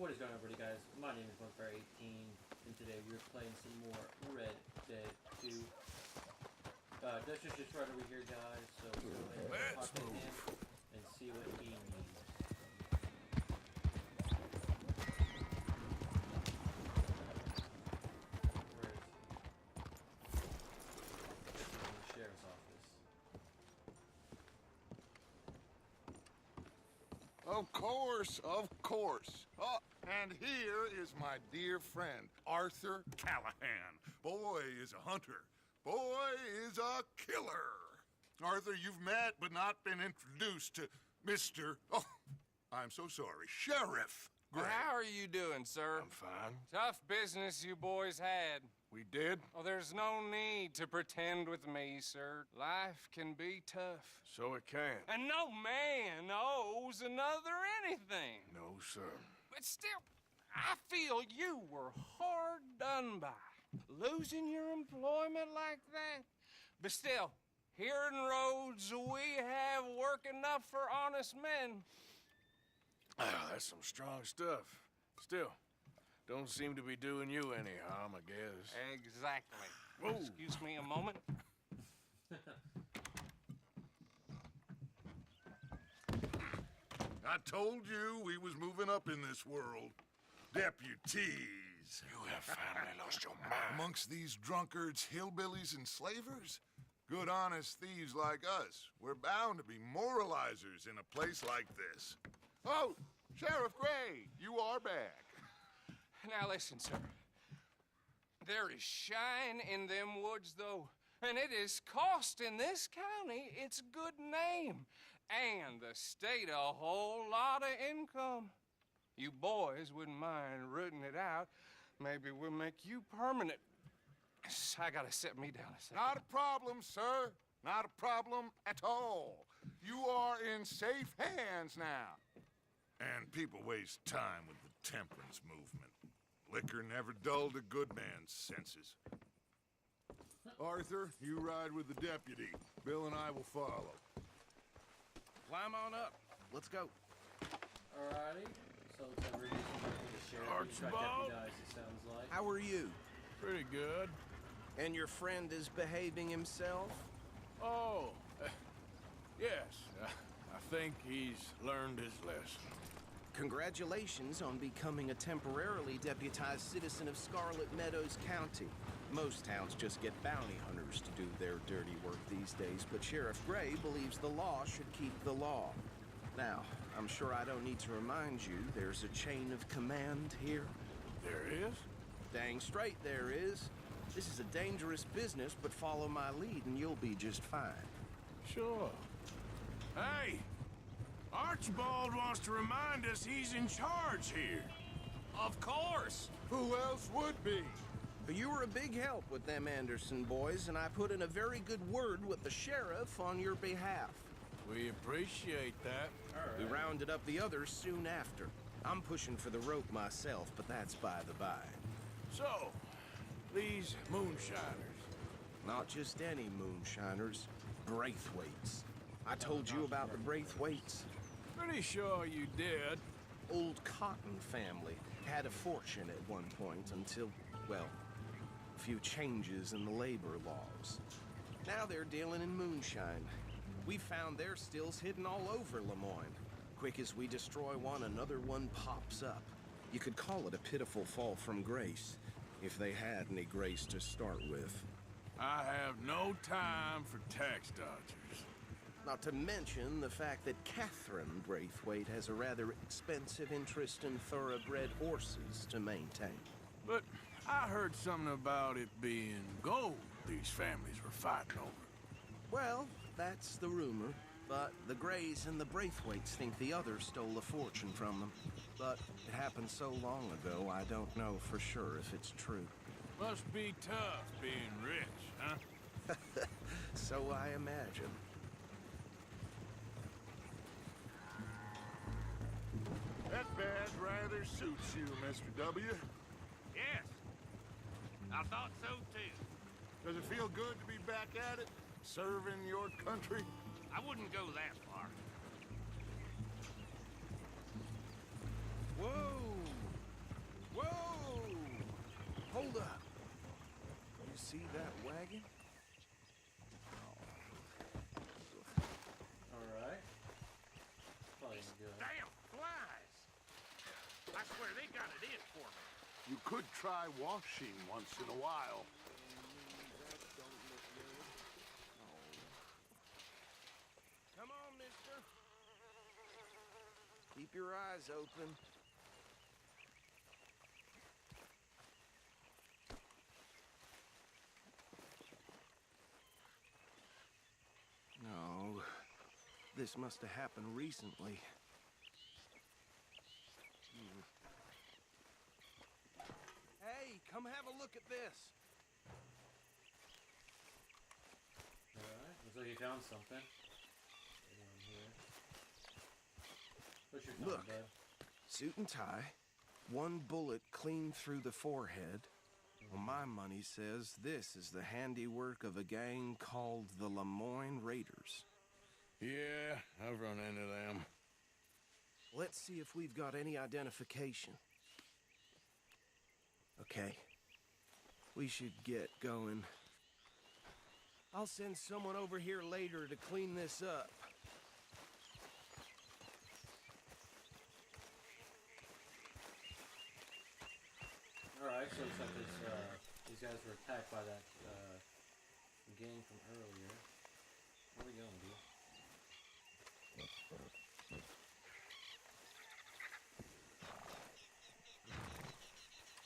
What is going on, everybody, guys? My name is WalkthroughGameplay, and today we're playing some more Red Dead 2. Dutch just right over here, guys, so we'll go ahead and Let's pop it move. in and see what he needs. Where is he? This is in the sheriff's office. Of course, of course. Oh, and here is my dear friend, Arthur Callahan. Boy is a hunter. Boy is a killer. Arthur, you've met but not been introduced to Mr. Oh, I'm so sorry, Sheriff Gray. How are you doing, sir? I'm fine. Tough business you boys had. We did? Oh, there's no need to pretend with me, sir. Life can be tough. So it can. And no man owes another anything. No, sir. But still, I feel you were hard done by. Losing your employment like that. But still, here in Rhodes, we have work enough for honest men. Oh, that's some strong stuff. Still, don't seem to be doing you any harm, I guess. Exactly. Whoa. Excuse me a moment. I told you we was moving up in this world. Deputies. You have finally lost your mind. Amongst these drunkards, hillbillies, and slavers? Good, honest thieves like us. We're bound to be moralizers in a place like this. Oh, Sheriff Gray, you are back. Now listen, sir. There is shine in them woods, though, and it is costing this county its good name and the state a whole lot of income. You boys wouldn't mind rooting it out. Maybe we'll make you permanent. I gotta set me down a second. Not a problem, sir. Not a problem at all. You are in safe hands now. And people waste time with the temperance movement. Liquor never dulled a good man's senses. Arthur, you ride with the deputy. Bill and I will follow. Climb on up. Let's go. Alrighty, so let's have a review with the sheriff. Archibald? Deputized, it sounds like. How are you? Pretty good. And your friend is behaving himself? Oh, yes. I think he's learned his lesson. Congratulations on becoming a temporarily deputized citizen of Scarlet Meadows County. Most towns just get bounty hunters to do their dirty work these days, but Sheriff Gray believes the law should keep the law. Now, I'm sure I don't need to remind you there's a chain of command here. There is? Dang straight there is. This is a dangerous business, but follow my lead and you'll be just fine. Sure. Hey! Archibald wants to remind us he's in charge here. Of course. Who else would be? But you were a big help with them Anderson boys, and I put in a very good word with the sheriff on your behalf. We appreciate that. We rounded up the others soon after. I'm pushing for the rope myself, but that's by the by. So, these moonshiners. Not just any moonshiners, Braithwaites. I told you about the Braithwaites. Pretty sure you did. Old Cotton family had a fortune at one point until, well, a few changes in the labor laws. Now they're dealing in moonshine. We found their stills hidden all over Lemoyne. Quick as we destroy one, another one pops up. You could call it a pitiful fall from grace, if they had any grace to start with. I have no time for tax dodgers. Not to mention the fact that Catherine Braithwaite has a rather expensive interest in thoroughbred horses to maintain. But I heard something about it being gold these families were fighting over. Well, that's the rumor. But the Grays and the Braithwaites think the others stole a fortune from them. But it happened so long ago, I don't know for sure if it's true. Must be tough being rich, huh? So I imagine. That badge rather suits you, Mr. W. Yes, I thought so too. Does it feel good to be back at it? Serving your country? I wouldn't go that far. Whoa! I swear they got it in for me. You could try washing once in a while. Come on, mister. Keep your eyes open. No, this must have happened recently. Hey, come have a look at this. Alright, looks like you found something. Right on here. What's your Look. bud? Suit and tie, one bullet clean through the forehead. Well, my money says this is the handiwork of a gang called the Lemoyne Raiders. Yeah, I've run into them. Let's see if we've got any identification. Okay. We should get going. I'll send someone over here later to clean this up. Alright, so it's like this, these guys were attacked by that, gang from earlier. Where are we going, dude?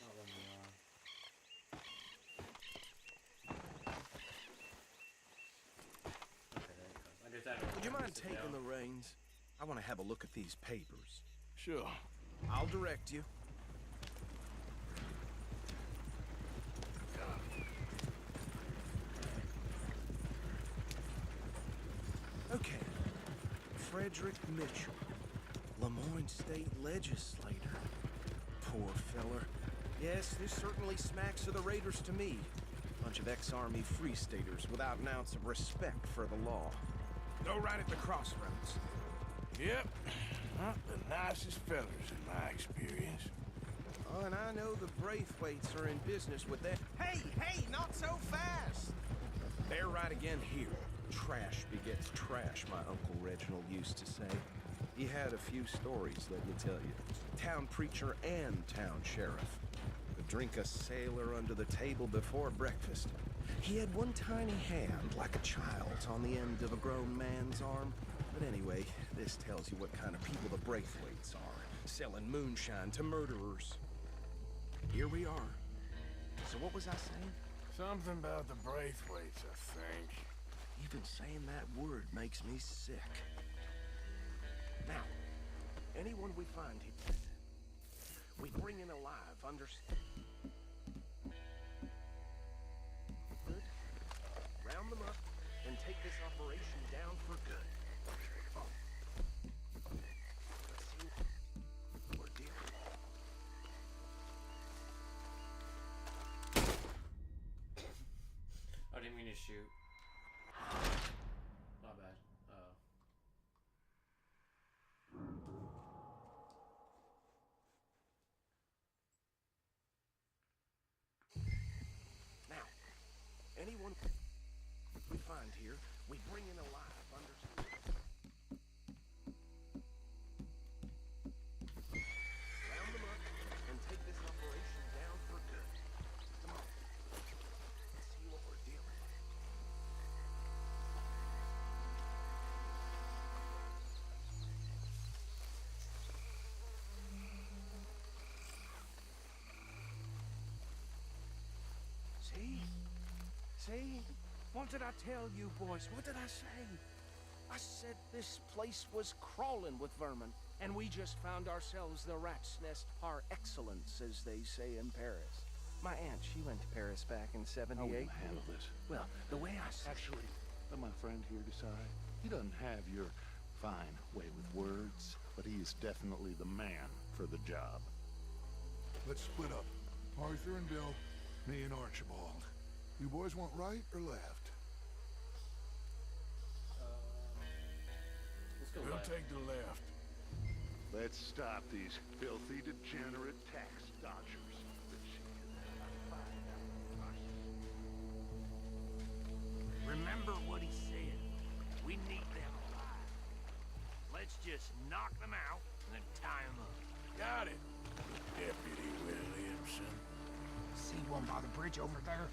Not letting me on. Okay, there it comes. I guess I don't Would you have to mind sit taking down. the reins? I want to have a look at these papers. Sure. I'll direct you. Okay. Frederick Mitchell, Lemoyne State Legislator. Poor feller. Yes, this certainly smacks of the Raiders to me. Bunch of ex-Army Free Staters without an ounce of respect for the law. Go right at the crossroads. Yep. Not the nicest fellers in my experience. Oh, and I know the Braithwaites are in business with that. Hey, hey, not so fast! They're right again here. Trash begets trash, my Uncle Reginald used to say. He had a few stories, let me tell you. Town preacher and town sheriff. Could drink a sailor under the table before breakfast. He had one tiny hand, like a child's, on the end of a grown man's arm. But anyway, this tells you what kind of people the Braithwaites are. Selling moonshine to murderers. Here we are. So what was I saying? Something about the Braithwaites, I think. Even saying that word makes me sick. Now, anyone we find here, we bring in alive, understand? Good. Round them up and take this operation down for good. Oh. Let's see what we're dealing with. I didn't mean to shoot. My bad. Now, anyone we find here, we bring in alive, understand? Round them up and take this operation down for good. Come on. Let's see what we're dealing with. See? See? What did I tell you, boys? What did I say? I said this place was crawling with vermin, and we just found ourselves the rat's nest par excellence, as they say in Paris. My aunt, she went to Paris back in How '78. will I handle this? Well, the way I said... Actually, let my friend here decide. He doesn't have your fine way with words, but he is definitely the man for the job. Let's split up. Arthur and Bill, me and Archibald. You boys want right or left? Let's go We'll left. take the left. Let's stop these filthy, degenerate tax dodgers. Remember what he said. We need them alive. Let's just knock them out and then tie them up. Got it. bridge over there?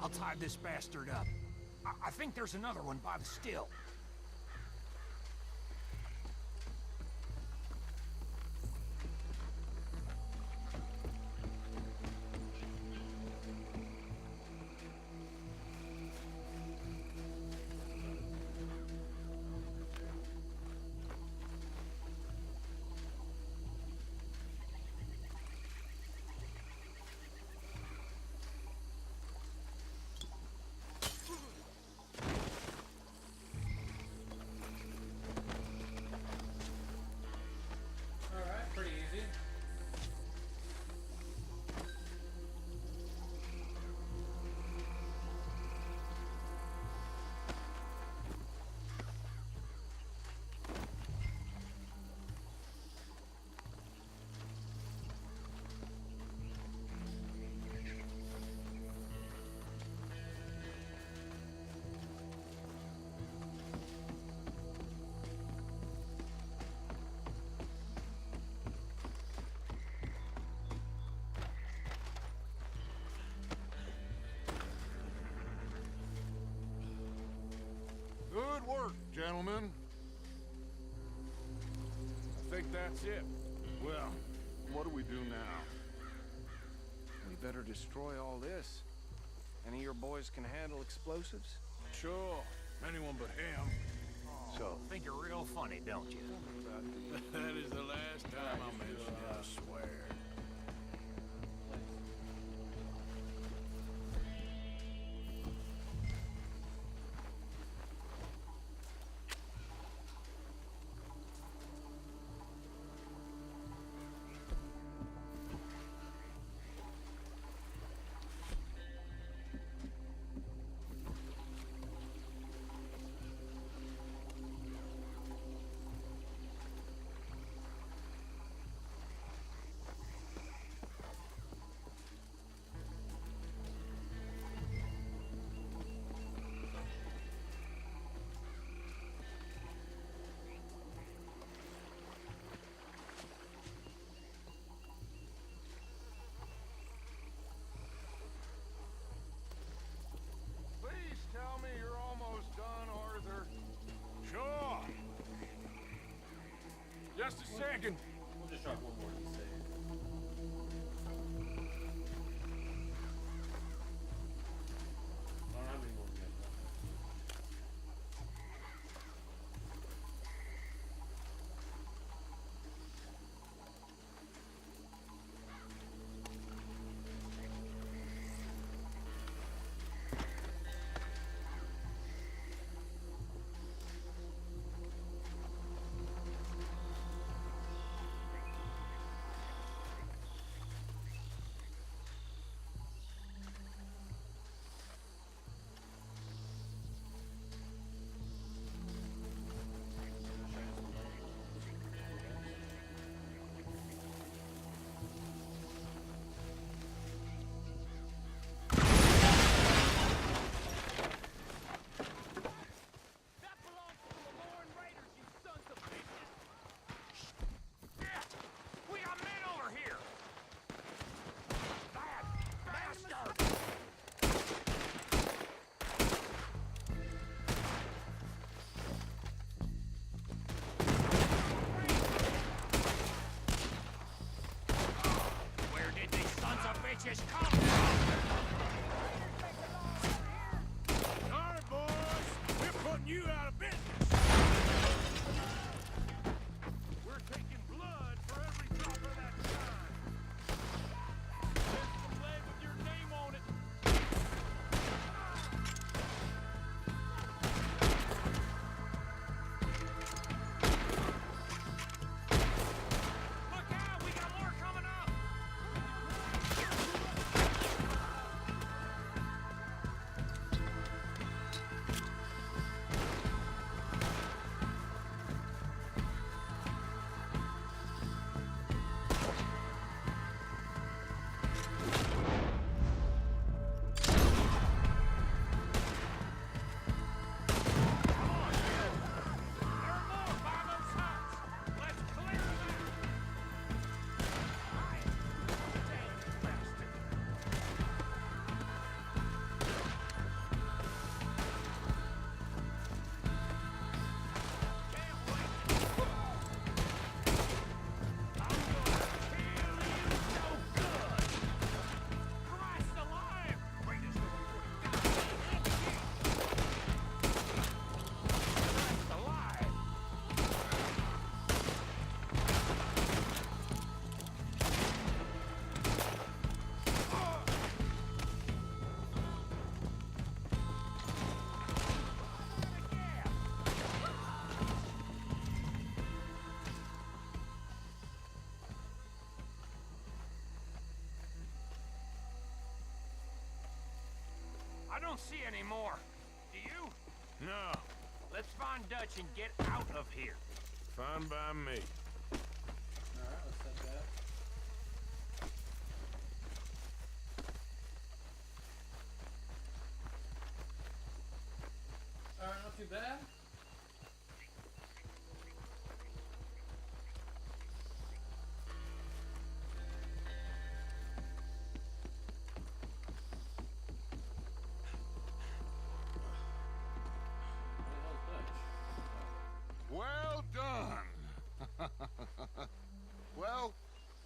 I'll tie this bastard up. I think there's another one by the still. Alright, pretty easy. Good work, gentlemen. I think that's it. Well, what do we do now? We better destroy all this. Any of your boys can handle explosives? Sure. Anyone but him. So, Think you're real funny, don't you? That is the last time I mention it, I swear. Please tell me you're almost done, Arthur. Sure. Just a second. We'll just drop one more to save. I don't have any more to go. don't see any more. Do you? No, Let's find Dutch and get out of here. fine by me. Alright, let's set that. Alright, not too bad. Well done. Well,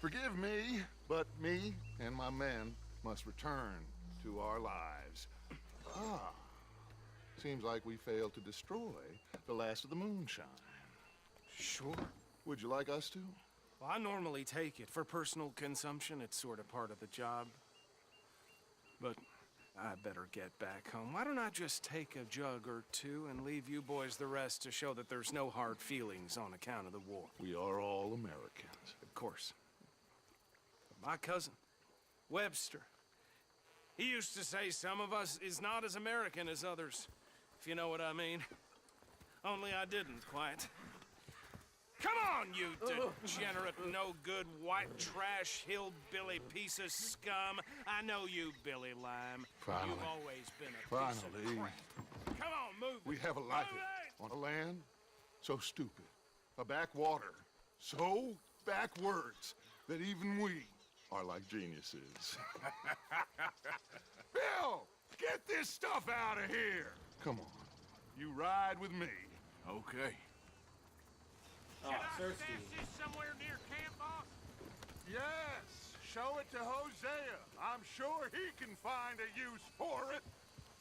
forgive me, but me and my men must return to our lives. Ah, seems like we failed to destroy the last of the moonshine. Sure. Would you like us to? Well, I normally take it. For personal consumption, it's sort of part of the job. But I better get back home. Why don't I just take a jug or two and leave you boys the rest to show that there's no hard feelings on account of the war? We are all Americans. Of course. But my cousin, Webster, he used to say some of us is not as American as others, if you know what I mean. Only I didn't quite. Come on, you degenerate, no-good, white trash, hillbilly piece of scum. I know you, Billy Lime. Finally. You've always been a piece Finally. of crap. Come on, move We it. have a life Move it! on a land so stupid, a backwater so backwards that even we are like geniuses. Bill, get this stuff out of here. Come on, you ride with me. Okay. Oh, thirsty. This somewhere near camp, boss? Yes, show it to Hosea. I'm sure he can find a use for it.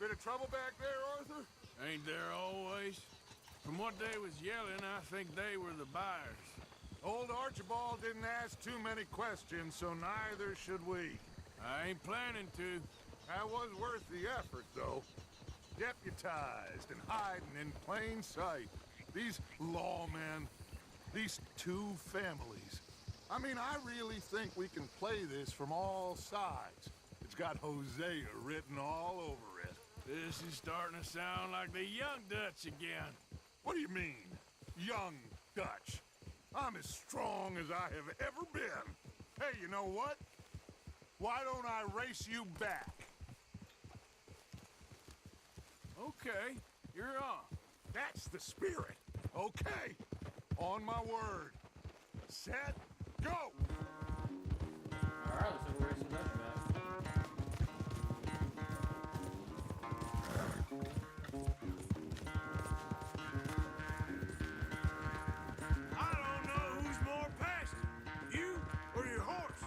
Bit of trouble back there, Arthur? Ain't there always? From what they was yelling, I think they were the buyers. Old Archibald didn't ask too many questions, so neither should we. I ain't planning to. That was worth the effort, though. Deputized and hiding in plain sight. These lawmen, these two families. I mean, I really think we can play this from all sides. It's got Hosea written all over it. This is starting to sound like the young Dutch again. What do you mean, young Dutch? I'm as strong as I have ever been. Hey, you know what? Why don't I race you back? Okay, you're on. That's the spirit. Okay, on my word. Set, go! Alright, let's have a race in Dutch match. I don't know who's more passionate, you or your horse.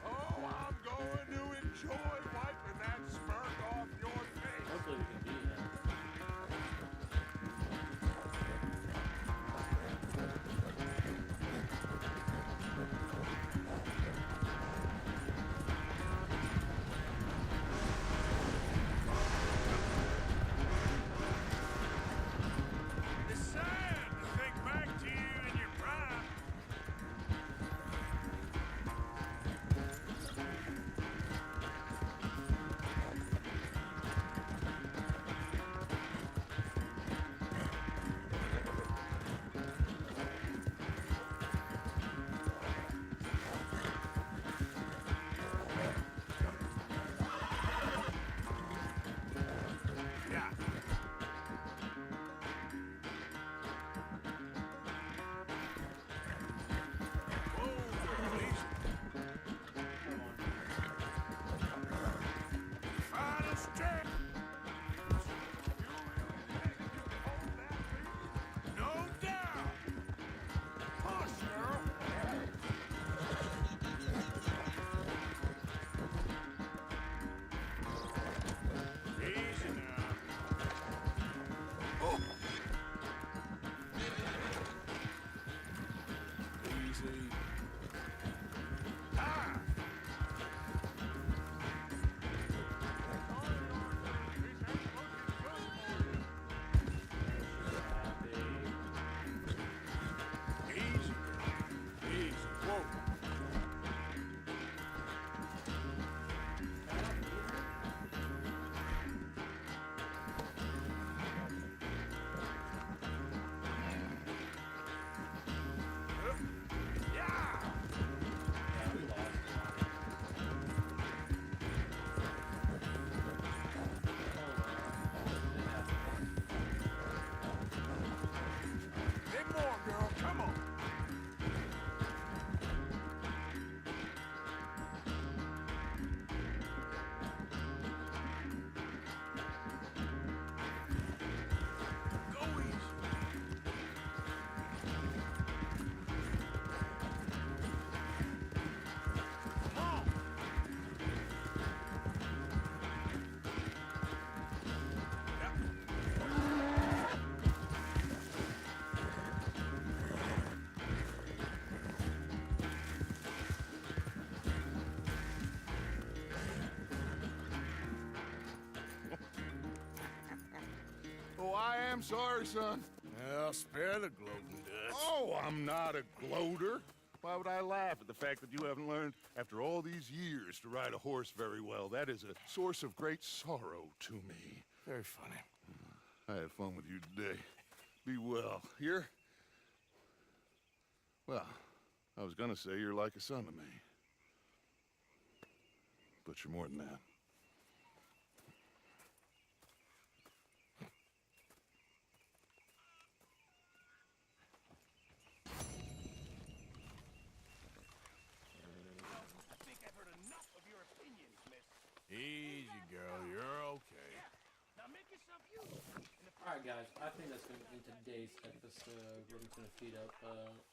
Oh, I'm going to enjoy wiping that smirk off your face. Hopefully we can beat him. Oh, I am sorry, son. Well, spare the gloating, Dutch. Oh, I'm not a gloater. Why would I laugh at the fact that you haven't learned, after all these years, to ride a horse very well? That is a source of great sorrow to me. Very funny. I had fun with you today. Be well. Here? Well, I was gonna say you're like a son to me. But you're more than that. I think I've heard enough of your opinions, miss. Easy, girl. You're okay. Now make yourself useful. Alright guys, I think that's going to end today's episode. We're just going to feed up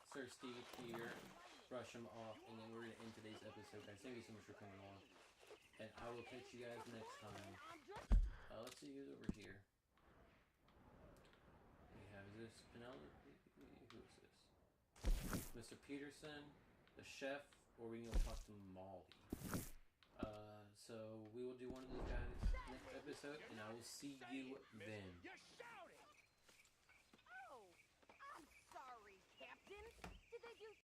Sir Steve here, brush him off, and then we're going to end today's episode, guys. Thank you so much for coming along. And I will catch you guys next time. Let's see who's over here. We have, is this Penelope? Who is this? Mr. Peterson, the chef, or we can go talk to Molly. So we will do one of those guys next episode, and I will see you then.